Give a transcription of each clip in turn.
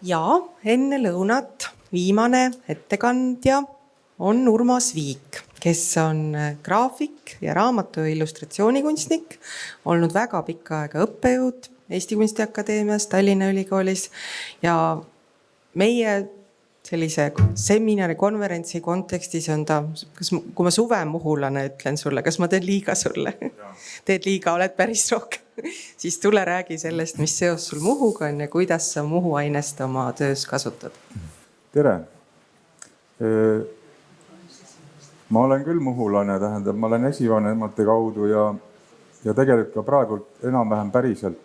Ja enne lõunat viimane ettekandja on Urmas Viik, kes on graafik ja raamatu illustratsioonikunstnik, olnud väga pikka aega õppejõud Eesti Kunstiakadeemias, Tallinna Ülikoolis ja meie sellise seminari konverentsi kontekstis on ta, kui ma suvemuhulane ütlen sulle, kas ma teen liiga sulle? Teed liiga, oled päris rohkem. Siis tule räägi sellest, mis seos sul Muhuga on ja kuidas sa Muhu ainest oma töös kasutad. Tere! Ma olen küll muhulane, tähendab, ma olen esivanemate kaudu ja tegelikult ka praegult enam-vähem päriselt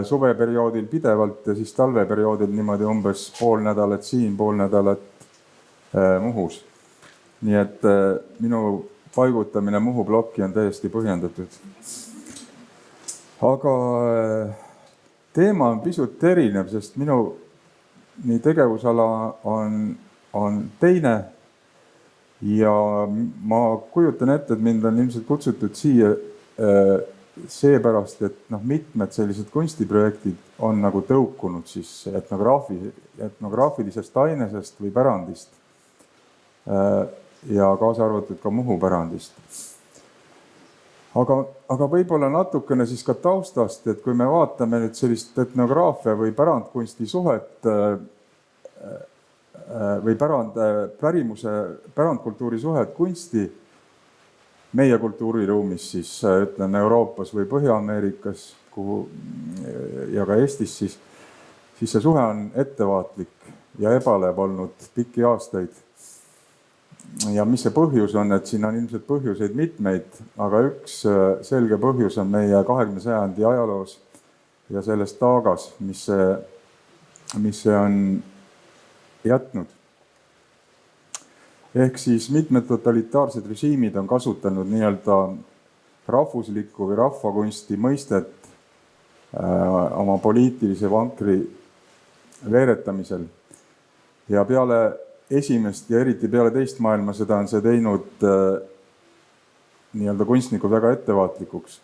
suveperioodil pidevalt ja siis talveperioodil niimoodi umbes pool nädalat siin, pool nädalat Muhus. Nii et minu paigutamine Muhu plokki on täiesti põhjendatud. Aga teema on pisut erinev, sest minu nii tegevusala on teine ja ma kujutan ette, et mind on ilmselt kutsutud siia seepärast, et mitmed sellised kunstiprojektid on nagu tõukunud siis etnograafilisest ainesest või pärandist ja kaasa arvatud ka Muhu pärandist. Aga võib-olla natukene siis ka taustast, et kui me vaatame nüüd sellist etnograafia või pärandkunsti suhet või pärandkultuuri suhet kunsti meie kultuuriruumis, siis ütleme Euroopas või Põhja-Ameerikas ja ka Eestis, siis see suhe on ettevaatlik ja ebalev olnud pikki aastaid. Ja mis see põhjus on, et siin on ilmselt põhjuseid mitmeid, aga üks selge põhjus on meie 20. sajandi ajaloos ja selles taagas, mis see on jätnud. Ehk siis mitmed totalitaarsed režiimid on kasutanud nii-öelda rahvuslikku või rahvakunsti mõistet oma poliitilise vankri veeretamisel. Ja peale esimest ja eriti peale teist maailmasõda on see teinud nii-öelda kunstnikud väga ettevaatlikuks.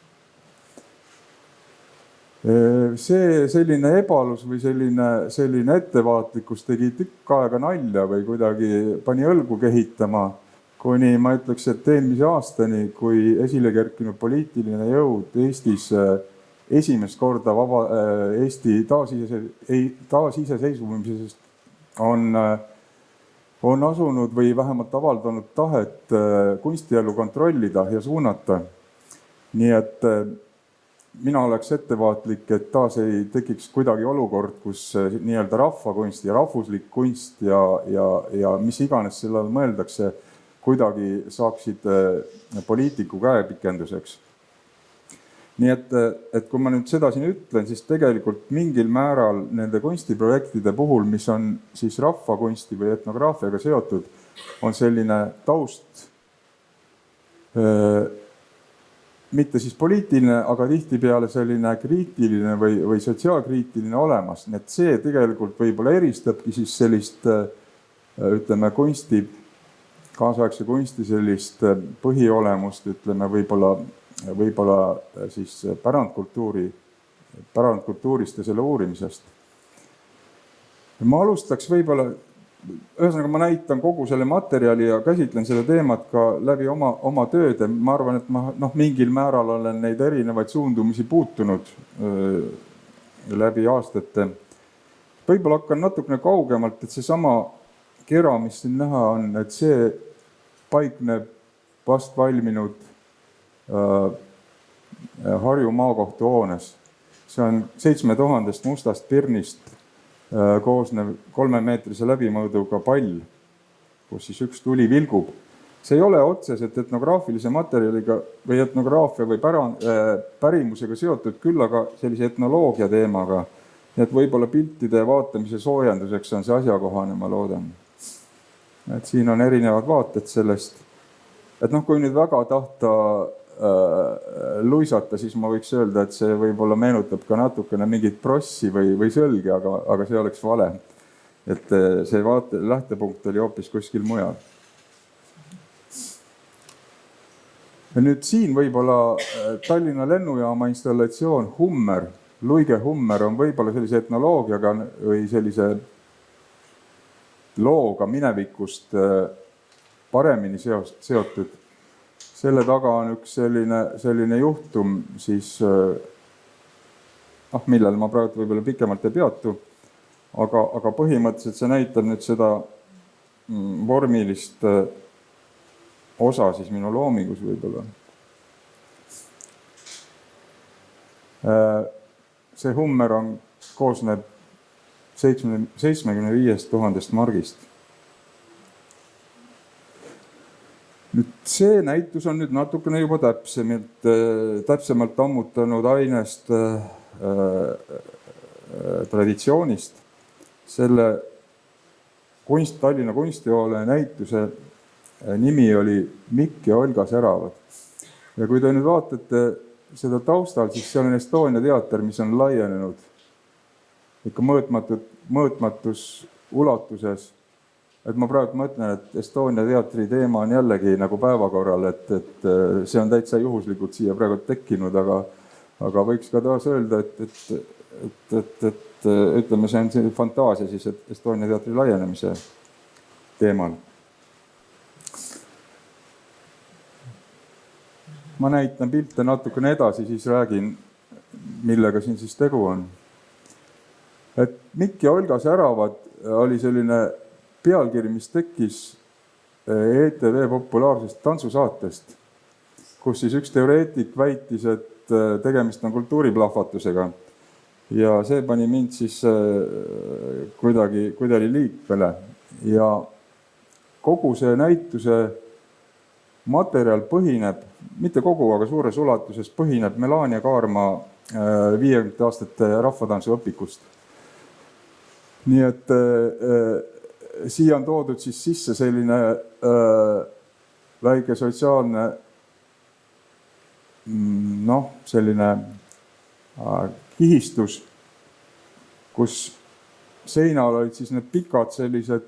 See selline ebalus või selline ettevaatlikkus tegi tükk aega nalja või kuidagi pani õlgu kehitama, kuni ma ütleks, et eelmise aastani, kui esile kerkinud poliitiline jõud Eestis esimest korda Eesti taasiseseisvumisest on asunud või vähemalt avaldanud tahet kunstielu kontrollida ja suunata. Nii et mina oleks ettevaatlik, et taas ei tekiks kuidagi olukord, kus nii-öelda rahvakunst ja rahvuslik kunst ja mis iganes selle all mõeldakse, kuidagi saaksid poliitiku käepikenduseks. Nii et kui ma nüüd seda siin ütlen, siis tegelikult mingil määral nende kunstiprojektide puhul, mis on siis rahvakunsti või etnograafiaga seotud, on selline taust mitte siis poliitiline, aga tihtipeale selline kriitiline või sotsiaalkriitiline olemas. Nii et see tegelikult võib-olla eristabki siis sellist, ütleme, kunsti, kaasaegse kunsti sellist põhiolemust, ütleme, võib-olla siis pärandkultuurist ja selle uurimisest. Ma alustaks võib-olla, ühesõnaga ma näitan kogu selle materjali ja käsitlen seda teemat ka läbi oma tööde. Ma arvan, et ma mingil määral olen neid erinevaid suundumisi puutunud läbi aastate. Võib-olla hakkan natukene kaugemalt, et seesama kera, mis siin näha on, et see paikneb vast valminud Harju maakohtu hoones. See on 7000 mustast pirnist koosnev 3-meetrise läbimõõduga pall, kus siis üks tuli vilgub. See ei ole otseselt etnograafilise materjaliga või etnograafia või pärimusega seotud, küll aga sellise etnoloogia teemaga. Nii et võib-olla piltide vaatamise soojenduseks on see asjakohane, ma loodan. Et siin on erinevad vaated sellest. Et kui nüüd väga tahta luisata, siis ma võiks öelda, et see võib-olla meenutab ka natukene mingit prossi või sölgi, aga see oleks vale. Et see lähtepunkt oli hoopis kuskil mujal. Ja nüüd siin võib-olla Tallinna lennujaama installatsioon Hummer Luige Hummer on võib-olla sellise etnoloogiaga või sellise looga minevikust paremini seotud. Selle taga on üks selline juhtum, siis, millel ma praegu võib-olla pikemalt ei peatu, aga põhimõtteliselt see näitab nüüd seda vormilist osa siis minu loomingus võib-olla. See Hummer koosneb 75 000 margist. Nüüd see näitus on nüüd natukene juba täpsemalt ammutanud ainest traditsioonist. Selle Tallinna kunstihoone näituse nimi oli Mikk ja Olga säravad. Ja kui te nüüd vaatate seda taustal, siis seal on Estonia teater, mis on laienenud ikka mõõtmatus ulatuses. Et ma praegu mõtlen, et Estonia teatri teema on jällegi nagu päevakorral, et see on täitsa juhuslikult siia praegu tekkinud, aga võiks ka taas öelda, et ütleme, see on selline fantaasia siis, et Estonia teatri laienemise teemal. Ma näitan pilte natukene edasi, siis räägin, millega siin siis tegu on. Et Mikk ja Olga säravad oli selline pealkiri, mis tekkis ETV populaarsest tantsusaatest, kus siis üks teoreetik väitis, et tegemist on kultuuriplahvatusega. Ja see pani mind siis kuidagi liikvele. Ja kogu see näituse materjal põhineb, mitte kogu, aga suures ulatuses põhineb Melania Kaarma 50 aastate rahvatantsu õpikust. Nii et siia on toodud siis sisse selline väike sotsiaalne selline kihistus, kus seinal olid siis need pikad sellised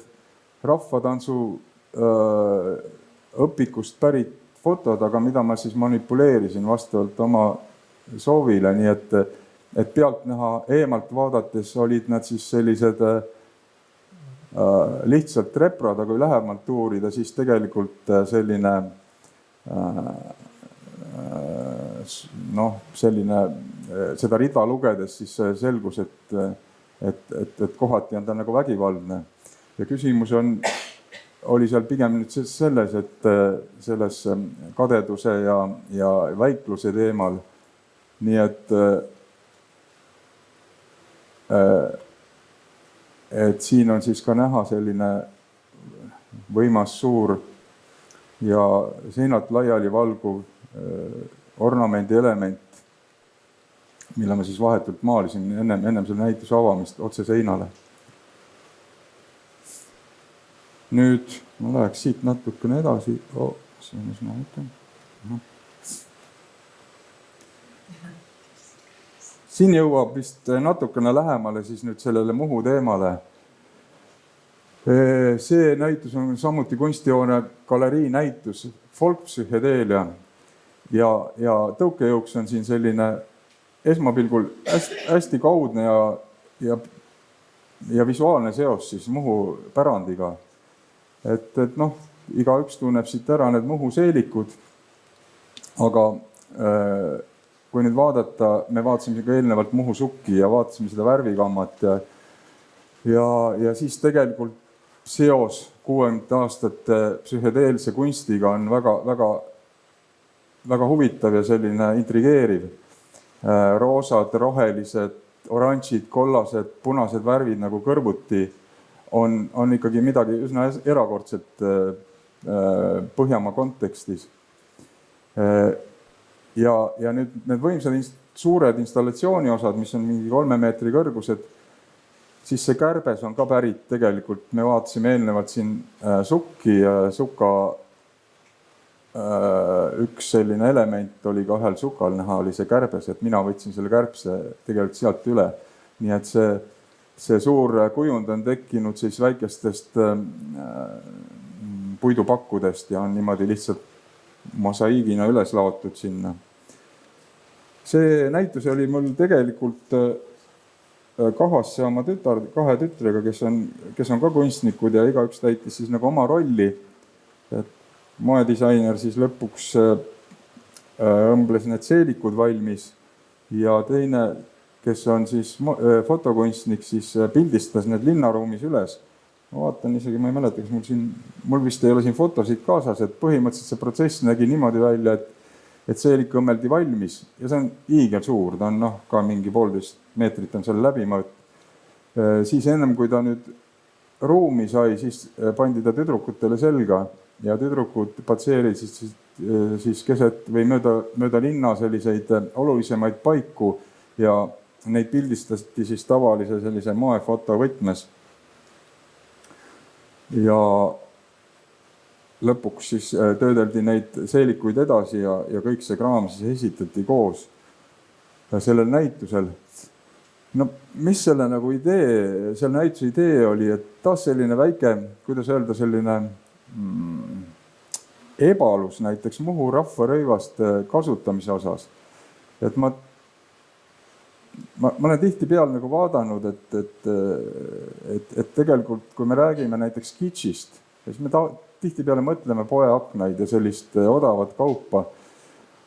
rahvatantsu õpikust pärit fotod, aga mida ma siis manipuleerisin vastavalt oma soovile, nii et pealt näha eemalt vaadates olid nad siis sellised lihtsalt reprad, aga kui lähemalt uurida, siis tegelikult selline seda rida lugedes siis selgus, et kohati on ta nagu vägivaldne. Ja küsimus oli seal pigem nüüd selles, et selles kadeduse ja väikluse teemal. Nii et siin on siis ka näha selline võimas suur ja seinalt laiali valguv ornamendi element, mille ma siis vahetult maalisin ennem selle näituse avamist otse seinale. Nüüd ma läheks siit natukene edasi. Siin jõuab vist natukene lähemale siis nüüd sellele Muhu teemale. See näitus on samuti kunstihoone galerii näitus folkpsühhedeelia ja tõukejõuks on siin selline esmapilgul hästi kaudne ja visuaalne seos siis Muhu pärandiga. Et igaüks tunneb siit ära need Muhu seelikud, aga kui nüüd vaadata, me vaatasime ka eelnevalt Muhu sukki ja vaatasime seda värvikammat ja siis tegelikult seos 60 aastate psühhedeelse kunstiga on väga huvitav ja selline intrigeeriv. Roosad, rohelised, oranžid, kollased, punased värvid nagu kõrvuti on ikkagi midagi üsna erakordselt Põhjamaa kontekstis. Ja nüüd need võimsad suured installatsiooni osad, mis on mingi 3 meetri kõrgused, siis see kärbes on ka pärit tegelikult. Me vaatasime eelnevalt siin sukki ja suka üks selline element oli ka ühel sukal näha, oli see kärbes, et mina võtsin selle kärbse tegelikult sealt üle. Nii et see suur kujund on tekkinud siis väikestest puidupakkudest ja on niimoodi lihtsalt mosaiigina üles laotud sinna. see näitus oli mul tegelikult kahasse oma kahe tütrega, kes on ka kunstnikud ja igaüks täitis siis nagu oma rolli. Et moedisainer siis lõpuks õmbles need seelikud valmis ja teine, kes on siis fotokunstnik, siis pildistas need linnaruumis üles. Ma vaatan isegi, ma ei mäleta, kas mul vist ei ole siin fotosid kaasas, et põhimõtteliselt see protsess nägi niimoodi välja, et seelik õmmeldi valmis ja see on hiigel suur, ta on ka mingi 1,5 meetrit on seal läbimõõt. Siis ennem kui ta nüüd ruumi sai, siis pandi ta tüdrukutele selga ja tüdrukud patseerisid siis keset või mööda linna selliseid olulisemaid paiku ja neid pildistati siis tavalise sellise moefoto võtmes. Ja lõpuks siis töödeldi neid seelikuid edasi ja kõik see kraam siis esitati koos sellel näitusel. No mis selle nagu selle näituse idee oli, et taas selline väike, kuidas öelda, selline ebalus näiteks Muhu rahvarõivaste kasutamise osas. Et ma olen tihtipeale nagu vaadanud, et tegelikult kui me räägime näiteks kitschist, siis me tihtipeale mõtleme poeaknaid ja sellist odavat kaupa,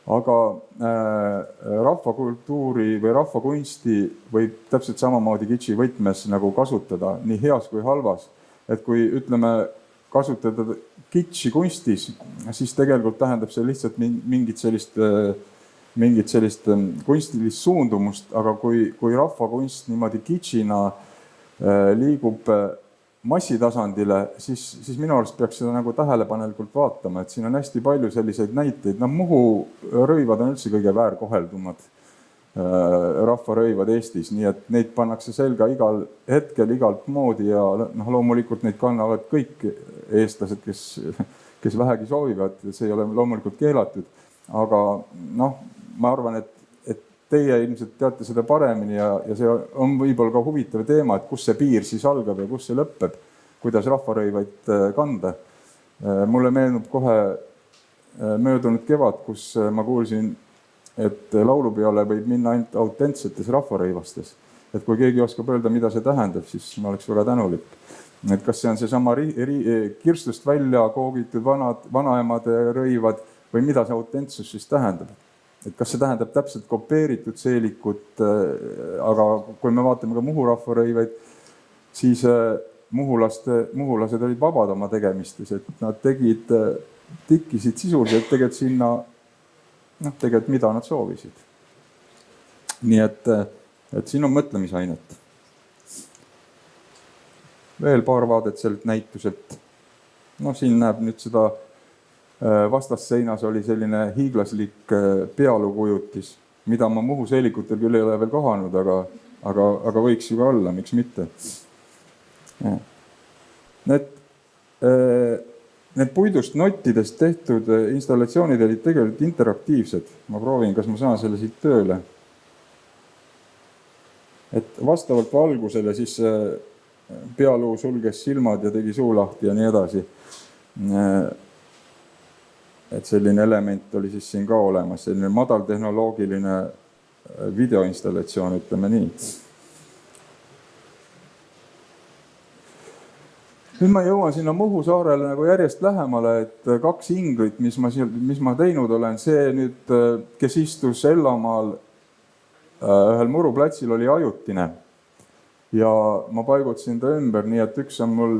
aga rahvakultuuri või rahvakunsti võib täpselt samamoodi kitši võtmes nagu kasutada nii heas kui halvas. Et kui ütleme kasutada kitši kunstis, siis tegelikult tähendab see lihtsalt mingit sellist kunstilist suundumust, aga kui rahvakunst niimoodi kitšina liigub massitasandile, siis minu arust peaks seda nagu tähelepanelikult vaatama, et siin on hästi palju selliseid näiteid. Muhu rõivad on üldse kõige väärkoheldumad rahvarõivad Eestis, nii et neid pannakse selga igal hetkel, igalt moodi ja loomulikult neid kannavad kõik eestlased, kes vähegi soovivad, see ei ole loomulikult keelatud, aga ma arvan, et teie ilmselt teate seda paremini ja see on võib-olla ka huvitav teema, et kus see piir siis algab ja kus see lõpeb, kuidas rahvarõivaid kanda. Mulle meenub kohe möödunud kevad, kus ma kuulsin, et laulupeole võib minna ainult autentsetes rahvarõivastes. Et kui keegi oskab öelda, mida see tähendab, siis ma oleks väga tänulik. Et kas see on seesama kirstust välja koogitud vanaemade rõivad või mida see autentsus siis tähendab? Et kas see tähendab täpselt kopeeritud seelikut, aga kui me vaatame ka Muhu rahvarõivaid, siis muhulased olid vabad oma tegemistes, et nad tikkisid sisuliselt tegelikult sinna, tegelikult mida nad soovisid. Nii et siin on mõtlemisainet. Veel paar vaadet sellelt näituselt. Siin näeb nüüd seda vastasseinas oli selline hiiglaslik pealuukujutis, mida ma Muhu seelikutel küll ei ole veel kohanud, aga võiks ju ka olla, miks mitte. Need puidust nottidest tehtud installatsioonid olid tegelikult interaktiivsed. Ma proovin, kas ma saan selle siit tööle. Et vastavalt valgusele siis pealuu sulges silmad ja tegi suu lahti ja nii edasi. Et selline element oli siis siin ka olemas, selline madaltehnoloogiline videoinstallatsioon, ütleme nii. Nüüd ma jõuan sinna Muhu saarele nagu järjest lähemale, et 2 inglit, mis ma teinud olen, see nüüd, kes istus Ellamaal ühel muruplatsil, oli ajutine. Ja ma paigutasin ta ümber, nii et üks on mul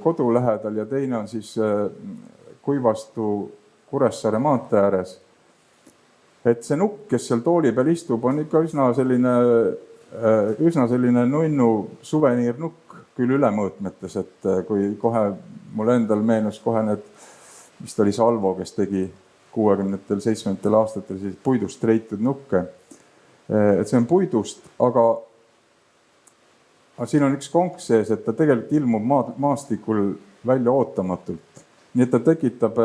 kodu lähedal ja teine on siis Kuivastu Kuressaare maantee ääres. Et see nukk, kes seal tooli peal istub, on ikka üsna selline nunnu suveniirnukk küll ülemõõtmetes, et kui kohe mul endal meenus kohe need, vist oli Salvo, kes tegi 60-tel, 70-tel aastatel siis puidust treitud nukke. Et see on puidust, aga siin on üks konk sees, et ta tegelikult ilmub maastikul välja ootamatult. Nii et ta tekitab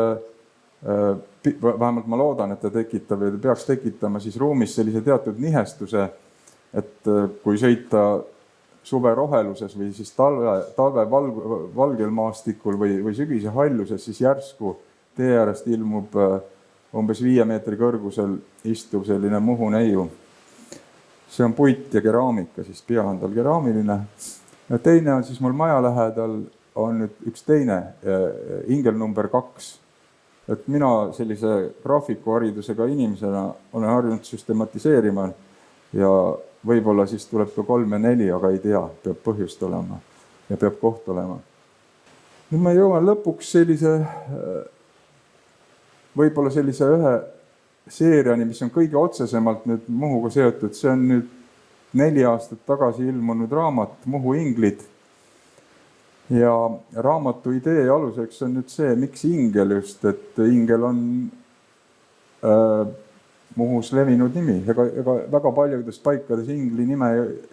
vähemalt ma loodan, et ta tekitab ja ta peaks tekitama siis ruumis sellise teatud nihestuse, et kui sõita suve roheluses või siis talve valgel maastikul või sügise haljuses, siis järsku tee äärest ilmub umbes 5 meetri kõrgusel istuv selline Muhu neiu. See on puit ja keraamika, siis peahandal keraamiline. Ja teine on siis mul maja lähedal, on nüüd üks teine, ingel number 2. Et mina sellise graafikuharidusega inimesena olen harjunud süstematiseerima ja võib-olla siis tuleb ka 3 ja 4, aga ei tea, peab põhjust olema ja peab koht olema. Nüüd ma jõuan lõpuks võib-olla sellise ühe seeriani, mis on kõige otsesemalt nüüd Muhuga seotud. See on nüüd 4 aastat tagasi ilmunud raamat Muhu inglid. Ja raamatu idee aluseks on nüüd see, miks ingel just, et ingel on Muhus levinud nimi. Ega väga paljudes paikades ingli nime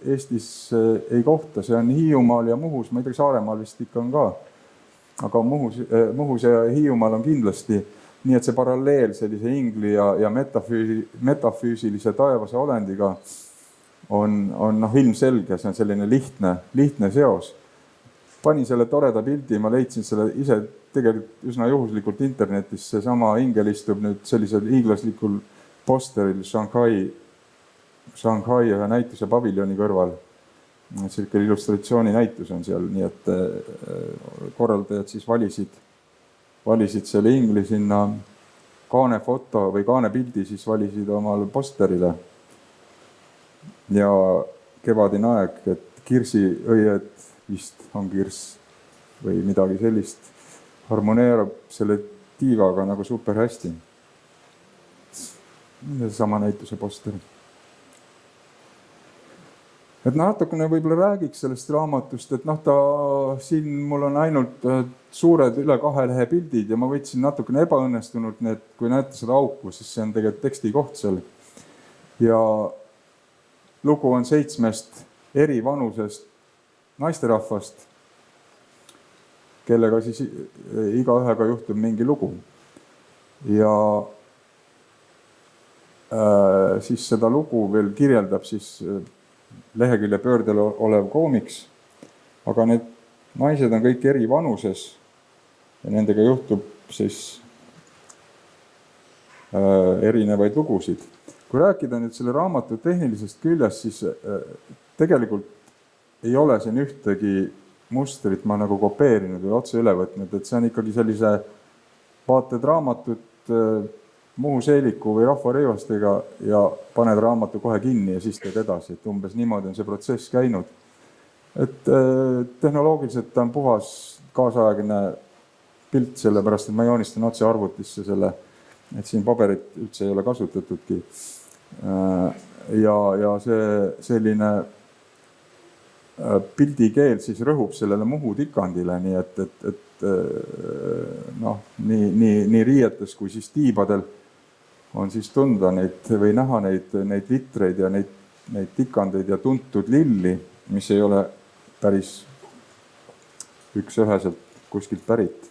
Eestis ei kohta. See on Hiiumaal ja Muhus, ma ei tea, Saaremaal vist ikka on ka. Aga Muhus ja Hiiumaal on kindlasti. Nii et see paralleel sellise ingli ja metafüüsilise taevase olendiga on ilmselge, see on selline lihtne seos. Panin selle toreda pildi, ma leidsin selle ise tegelikult üsna juhuslikult internetis. See sama ingel istub nüüd sellisel hiiglaslikul posteril Shanghai ühe näituse paviljoni kõrval. Selline illustratsiooni näitus on seal, nii et korraldajad siis valisid selle ingli sinna kaanefoto või kaanepildi, siis valisid omale posterile. Ja kevadine aeg, et kirsiõied vist on kirss või midagi sellist, harmoneerub selle tiivaga nagu super hästi. Sama näituse poster. Et natukene võib-olla räägiks sellest raamatust, et siin mul on ainult suured üle 2 lehe pildid ja ma võtsin natukene ebaõnnestunult need, kui näete seda auku, siis see on tegelikult teksti koht seal. Ja lugu on 7 eri vanusest naisterahvast, kellega siis igaühega juhtub mingi lugu. Ja siis seda lugu veel kirjeldab siis lehekülje pöördel olev koomiks, aga need naised on kõik eri vanuses ja nendega juhtub siis erinevaid lugusid. Kui rääkida nüüd selle raamatu tehnilisest küljest, siis tegelikult ei ole siin ühtegi mustrit ma nagu kopeerinud või otse üle võtnud, et see on ikkagi sellise vaatad raamatut Muhu seeliku või rahvarõivastega ja paned raamatu kohe kinni ja siis teed edasi, et umbes niimoodi on see protsess käinud. Et tehnoloogiliselt on puhas kaasaegne pilt, sellepärast, et ma joonistan otse arvutisse selle, et siin paberit üldse ei ole kasutatudki. Ja see selline pildikeel siis rõhub sellele Muhu tikandile, nii et nii riietes kui siis tiibadel on siis tunda neid või näha neid vitreid ja neid tikandeid ja tuntud lilli, mis ei ole päris üksüheselt kuskilt pärit.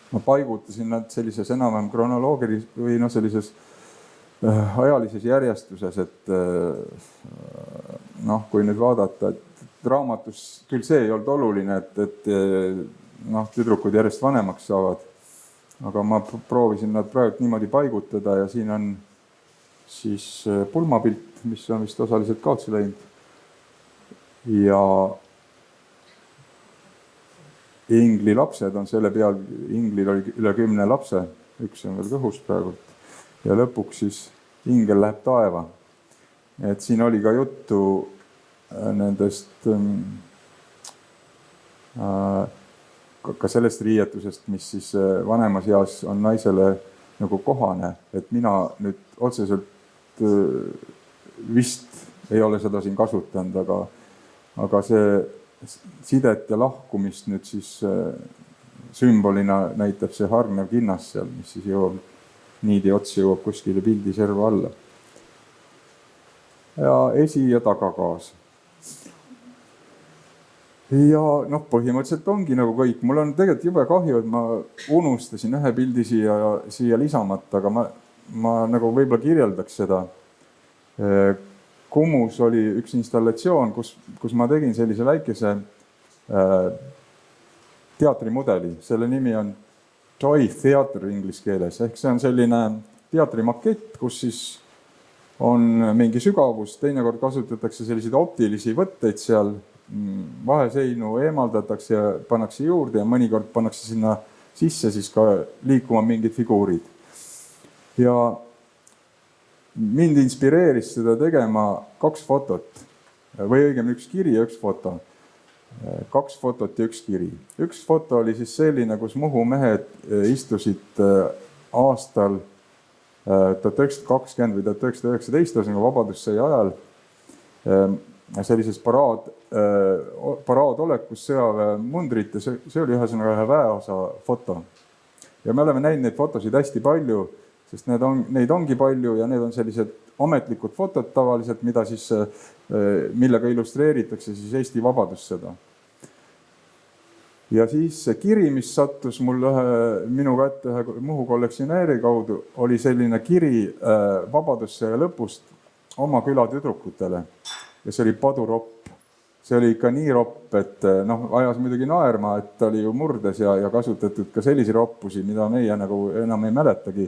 Ma paigutasin nad sellises enam-vähem kronoloogilis või sellises ajalises järjestuses, et kui nüüd vaadata, et raamatus küll see ei olnud oluline, et tüdrukud järjest vanemaks saavad, aga ma proovisin nad praegu niimoodi paigutada ja siin on siis pulmapilt, mis on vist osaliselt kaotsi läinud. Ja ingli lapsed on selle peal, inglil oli üle 10 lapse, üks on veel kõhus praegu. Ja lõpuks siis ingel läheb taeva. Et siin oli ka juttu nendest ka sellest riietusest, mis siis vanemas eas on naisele nagu kohane, et mina nüüd otseselt vist ei ole seda siin kasutanud, aga see sidet ja lahkumist nüüd siis sümbolina näitab see hargnev kinnas seal, mis siis jõuab niidi ots jõuab kuskile pildi serva alla. Ja esi- ja tagakaas. Ja põhimõtteliselt ongi nagu kõik. Mul on tegelikult jube kahju, et ma unustasin ühe pildi siia lisamata, aga ma nagu võib-olla kirjeldaks seda. Kumus oli üks installatsioon, kus ma tegin sellise väikese teatrimudeli. Selle nimi on Toy Theater inglise keeles. Ehk see on selline teatrimakett, kus siis on mingi sügavus. Teinekord kasutatakse selliseid optilisi võtteid seal. Vaheseinu eemaldatakse ja pannakse juurde ja mõnikord pannakse sinna sisse siis ka liikuma mingid figuurid. Ja mind inspireeris seda tegema 2 fotot või õigemini 1 kiri ja 1 foto. 2 fotot ja 1 kiri. 1 foto oli siis selline, kus Muhu mehed istusid aastal 1920 või 1919, vabadussõja ajal sellises paraadolekus sõjaväemundrit ja see oli ühe väeosa foto. Ja me oleme näinud neid fotosid hästi palju, sest neid ongi palju ja need on sellised ametlikud fotod tavaliselt, millega illustreeritakse siis Eesti vabadussõda. Ja siis see kiri, mis sattus mul minu kätte ühe Muhu kollektsionääri kaudu, oli selline kiri vabadussõja lõpust oma küla tüdrukutele. Ja see oli paduropp. See oli ikka nii ropp, et ajas muidugi naerma, et ta oli ju murdes ja kasutatud ka sellisi roppusi, mida meie nagu enam ei mäletagi.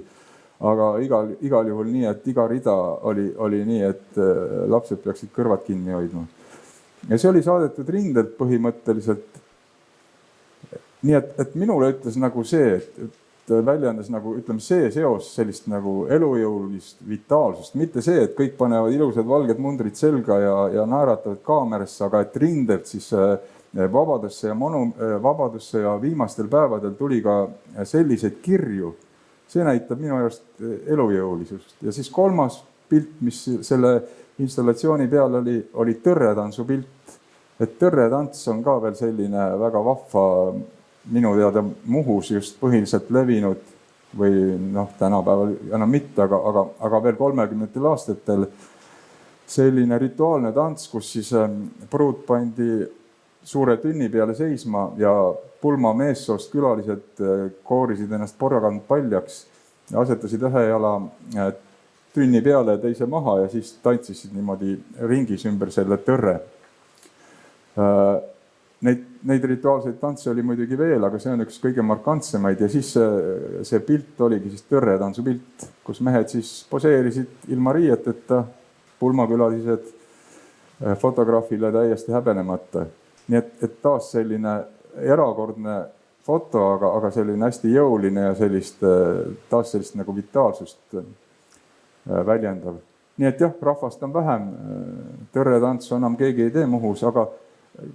Aga igal juhul nii, et iga rida oli nii, et lapsed peaksid kõrvad kinni hoidma. Ja see oli saadetud rindelt põhimõtteliselt. Nii et minule ütles nagu see, et väljendas nagu, ütleme, see seos sellist nagu elujõulist vitaalsust. Mitte see, et kõik panevad ilusad valged mundrid selga ja naeratavad kaamerasse, aga et rindelt siis vabadussõja viimastel päevadel tuli ka selliseid kirju. See näitab minu arust elujõulisust. Ja siis 3. pilt, mis selle installatsiooni peal oli tõrretantsu pilt. Et tõrretants on ka veel selline väga vahva, minu teada Muhus just põhiliselt levinud või tänapäeval enam mitte, aga veel 30. aastatel selline rituaalne tants, kus siis pruut pandi suure tünni peale seisma ja pulma meessoost külalised koorisid ennast porrakand paljaks ja asetasid ühe jala tünni peale ja teise maha ja siis tantsisid niimoodi ringis ümber selle tõrre. Neid rituaalseid tantse oli muidugi veel, aga see on üks kõige markantsemaid ja siis see pilt oligi siis tõrretantsu pilt, kus mehed siis poseerisid ilma riieteta, pulmakülalised fotograafile täiesti häbenemata. Nii et taas selline erakordne foto, aga selline hästi jõuline ja taas sellist nagu vitaalsust väljendav. Nii et jah, rahvast on vähem, tõrretantsu enam keegi ei tee Muhus, aga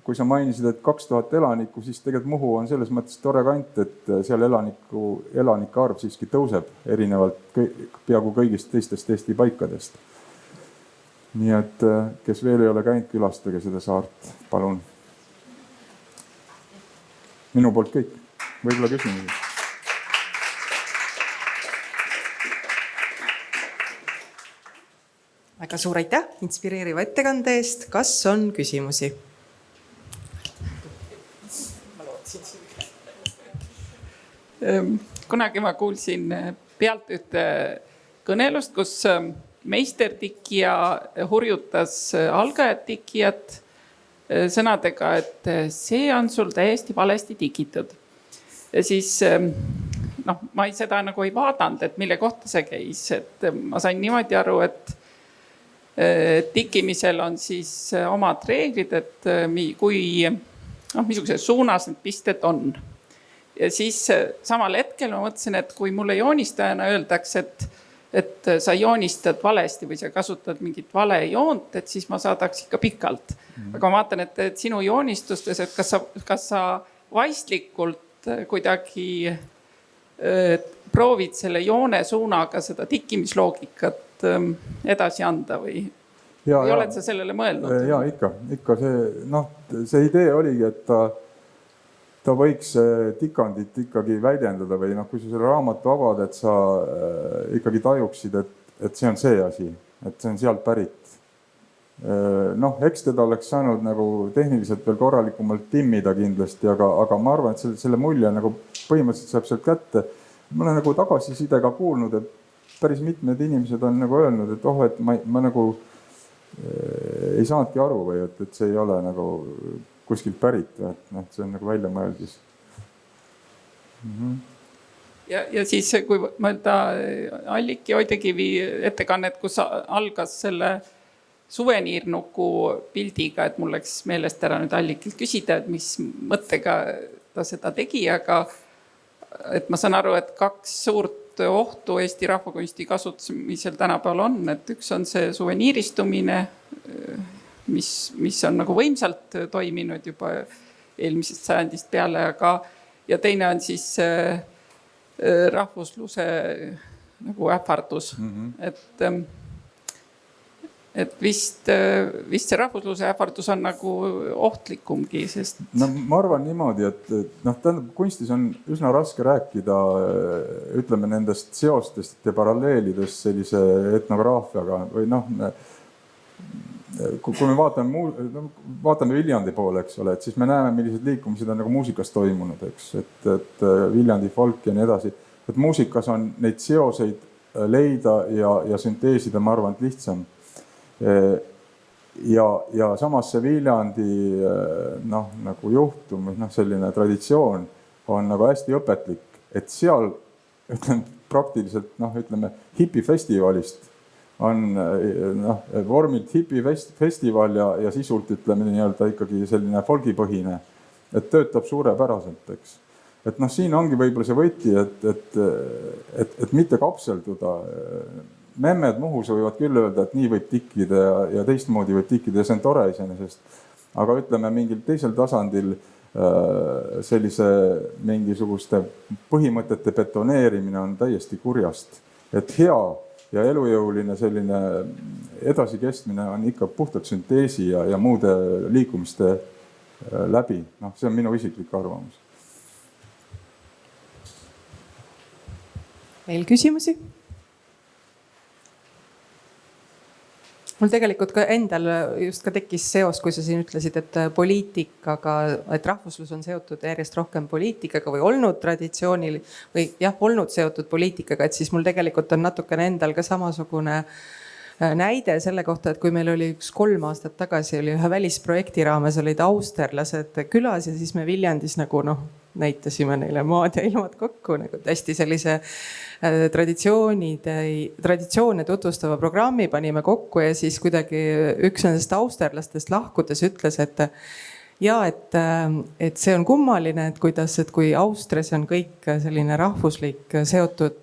kui sa mainisid, et 2000 elanikku, siis tegelikult Muhu on selles mõttes tore kant, et seal elanike arv siiski tõuseb erinevalt peaaegu kõigist teistest Eesti paikadest. Nii et kes veel ei ole käinud, külastage seda saart, palun. Minu poolt kõik. Võib-olla küsimusi. Väga suur aitäh inspireeriva ettekande eest. Kas on küsimusi? Kunagi ma kuulsin pealt ühte kõnelust, kus meistertikija hurjutas algajat tikijat sõnadega, et see on sul täiesti valesti tikitud. Ja siis ma seda nagu ei vaadanud, et mille kohta see käis. Et ma sain niimoodi aru, et tikkimisel on siis omad reeglid, et kui missuguse suunas need pisted on. Ja siis samal hetkel ma mõtlesin, et kui mulle joonistajana öeldakse, et sa joonistad valesti või sa kasutad mingit vale joont, et siis ma saadaks ikka pikalt. Aga ma vaatan, et sinu joonistustes, et kas sa vaistlikult kuidagi proovid selle joone suunaga seda tikkimisloogikat edasi anda või oled sa sellele mõelnud? Ja ikka see idee oligi, et ta võiks tikandit ikkagi väljendada või kui sa selle raamatu avad, et sa ikkagi tajuksid, et see on see asi, et see on sealt pärit. Eks teda oleks saanud nagu tehniliselt veel korralikumalt timmida kindlasti, aga ma arvan, et selle mulje nagu põhimõtteliselt saab sealt kätte. Ma olen nagu tagasisidega kuulnud, päris mitmed inimesed on nagu öelnud, et et ma nagu ei saanudki aru või et see ei ole nagu kuskilt pärit, et see on nagu väljamõeldis. Ja siis, kui mõelda Alliki Oidekivi ettekannet, kus algas selle suveniirnuku pildiga, et mul läks meelest ära nüüd Allikilt küsida, et mis mõttega ta seda tegi, aga et ma saan aru, et 2 suurt ohtu Eesti rahvakunsti kasutamisel tänapäeval on, et üks on see suveniiristumine, mis on nagu võimsalt toiminud juba eelmisest sajandist peale, ja teine on siis rahvusluse nagu ähvardus. Et vist see rahvusluse ähvardus on nagu ohtlikumgi, sest... No ma arvan niimoodi, et tähendab, kunstis on üsna raske rääkida, ütleme, nendest seostest ja paralleelidest sellise etnograafiaga või kui me vaatame Viljandi poole, eks ole, et siis me näeme, millised liikumised on nagu muusikas toimunud, eks, et Viljandi folk ja nii edasi, et muusikas on neid seoseid leida ja sünteesida, ma arvan, et lihtsam. Ja samas see Viljandi nagu juhtum, selline traditsioon on nagu hästi õpetlik, et seal praktiliselt hipifestivalist on vormilt hipifestival ja sisult nii-öelda ikkagi selline folgipõhine, et töötab suurepäraselt, eks. Et siin ongi võib-olla see võti, et mitte kapselduda. Memmed Muhus võivad küll öelda, et nii võib tikkida ja teistmoodi võib tikkida ja see on tore iseenesest. Aga ütleme, mingil teisel tasandil sellise mingisuguste põhimõtete betoneerimine on täiesti kurjast. Et hea ja elujõuline selline edasikestmine on ikka puhtalt sünteesi ja muude liikumiste läbi. See on minu isiklik arvamus. Meil küsimusi? Mul tegelikult ka endal just ka tekkis seos, kui sa siin ütlesid, et poliitikaga, et rahvuslus on seotud järjest rohkem poliitikaga või olnud traditsioonil või olnud seotud poliitikaga, et siis mul tegelikult on natukene endal ka samasugune näide selle kohta, et kui meil oli 3 aastat tagasi oli ühe välisprojekti raames olid austerlased külas ja siis me Viljandis nagu näitasime neile maad ja ilmad kokku nagu hästi sellise traditsioone tutvustava programmi panime kokku ja siis kuidagi üks nendest austerlastest lahkudes ütles, et see on kummaline, et kui Austrias on kõik selline rahvuslik seotud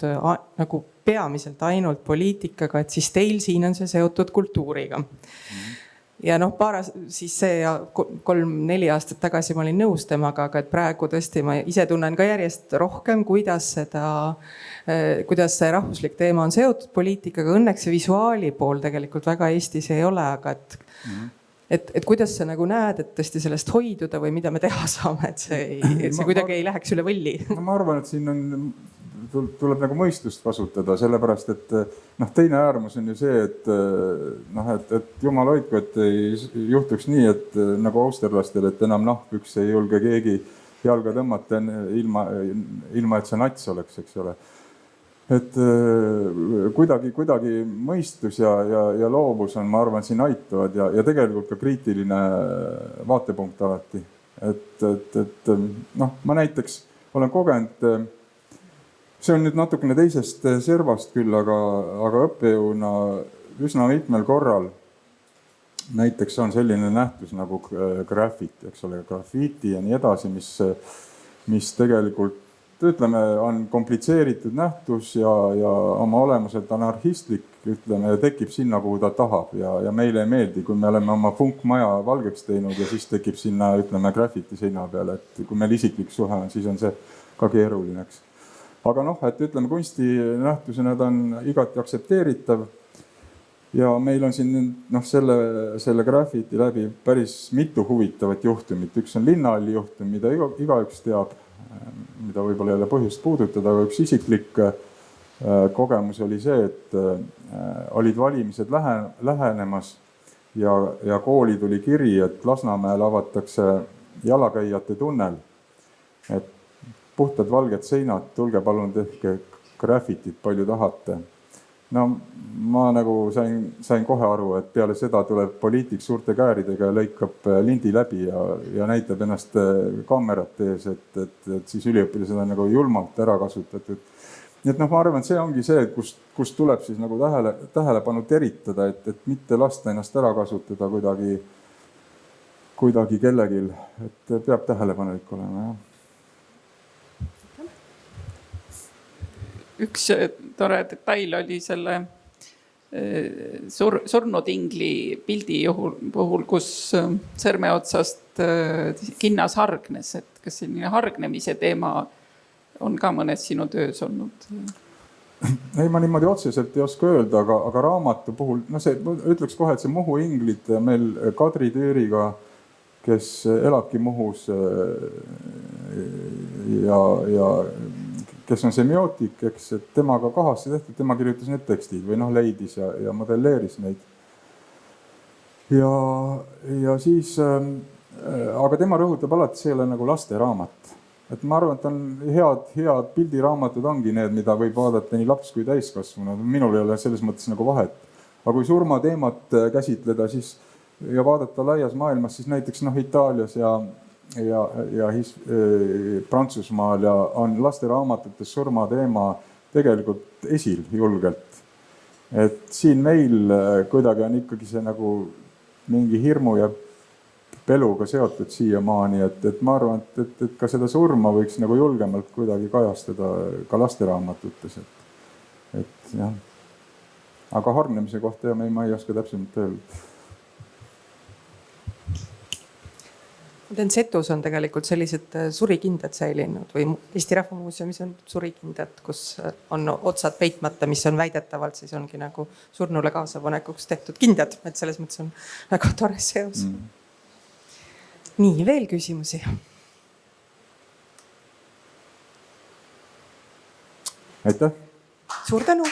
nagu peamiselt ainult poliitikaga, et siis teil siin on see seotud kultuuriga. Ja siis see 3-4 aastat tagasi ma olin nõus temaga, aga et praegu tõesti ma ise tunnen ka järjest rohkem, kuidas see rahvuslik teema on seotud poliitikaga. Õnneks see visuaali pool tegelikult väga Eestis ei ole, aga et kuidas sa nagu näed, et tõesti sellest hoiduda või mida me teha saame, et see kuidagi ei läheks üle võlli. Ma arvan, et siin tuleb nagu mõistust kasutada, sellepärast, et teine äärmus on ju see, et jumal hoidku, et ei juhtuks nii, et nagu austerlastel, et enam nahkpüks ei julge keegi jalga tõmmata ilma, et see nats oleks, eks ole. Et kuidagi mõistus ja loovus on, ma arvan, siin aitavad ja tegelikult ka kriitiline vaatepunkt alati. Et ma näiteks olen kogenud, see on nüüd natukene teisest servast küll, aga õppejõuna üsna mitmel korral näiteks on selline nähtus nagu graffiti, eks ole, graffiti ja nii edasi, mis tegelikult, ütleme, on komplitseeritud nähtus ja oma olemuselt anarhistlik, ütleme, tekib sinna, kuhu ta tahab ja meile ei meeldi, kui me oleme oma funkmaja valgeks teinud ja siis tekib sinna, ütleme, graffiti seina peale, et kui meil isiklik suhe on, siis on see ka keerulineks. Aga et ütleme, kunstinähtusena ta on igati aktsepteeritav ja meil on siin selle graffiti läbi päris mitu huvitavat juhtumit. Üks on Linnahalli juhtum, mida igaüks teab, mida võib-olla ei ole põhjust puudutada, aga üks isiklik kogemus oli see, et olid valimised lähenemas ja kooli tuli kiri, et Lasnamäel avatakse jalakäijate tunnel, et puhtad valged seinad, tulge palun tehke graffitit, palju tahate. no ma nagu sain kohe aru, et peale seda tuleb poliitik suurte kääridega ja lõikab lindi läbi ja näitab ennast kaamerate ees, et siis üliõpilased on nagu julmalt ära kasutatud. Nii et ma arvan, et see ongi see, kus tuleb siis nagu tähelepanu teritada, et mitte lasta ennast ära kasutada kuidagi kellegil, et peab tähelepanelik olema, jah. Üks tore detail oli selle surnud ingli pildi puhul, kus sõrme otsast kinnas hargnes, et kas selline hargnemise teema on ka mõnes sinu töös olnud? Ei, ma niimoodi otseselt ei oska öelda, aga raamatu puhul, ütleks kohe, et see Muhu inglid meil Kadri Tüüriga, kes elabki Muhus ja kes on semiootik, eks, et temaga kahasse tehtud, tema kirjutas need tekstid või leidis ja modelleeris neid. Ja siis, aga tema rõhutab alati, see ei ole nagu lasteraamat. Et ma arvan, et on head pildiraamatud ongi need, mida võib vaadata nii laps kui täiskasvanud. Minul ei ole selles mõttes nagu vahet. Aga kui surmateemat käsitleda siis, ja vaadata laias maailmas, siis näiteks Itaalias ja Prantsusmaal ja on lasteraamatutes surmateema tegelikult esil julgelt. Et siin meil kuidagi on ikkagi see nagu mingi hirmu ja peluga seotud siiamaani, et ma arvan, et ka seda surma võiks nagu julgemalt kuidagi kajastada ka lasteraamatutes. Et jah. Aga hargnemise kohta ja ma ei oska täpsemalt öelda. Setus on tegelikult sellised surikindad säilinud või Eesti Rahva Muuseumis on surikindad, kus on otsad peitmata, mis on väidetavalt siis ongi nagu surnule kaasapanekuks tehtud kindad, et selles mõttes on väga tore seos. Nii, veel küsimusi? Aitäh! Suur tänu!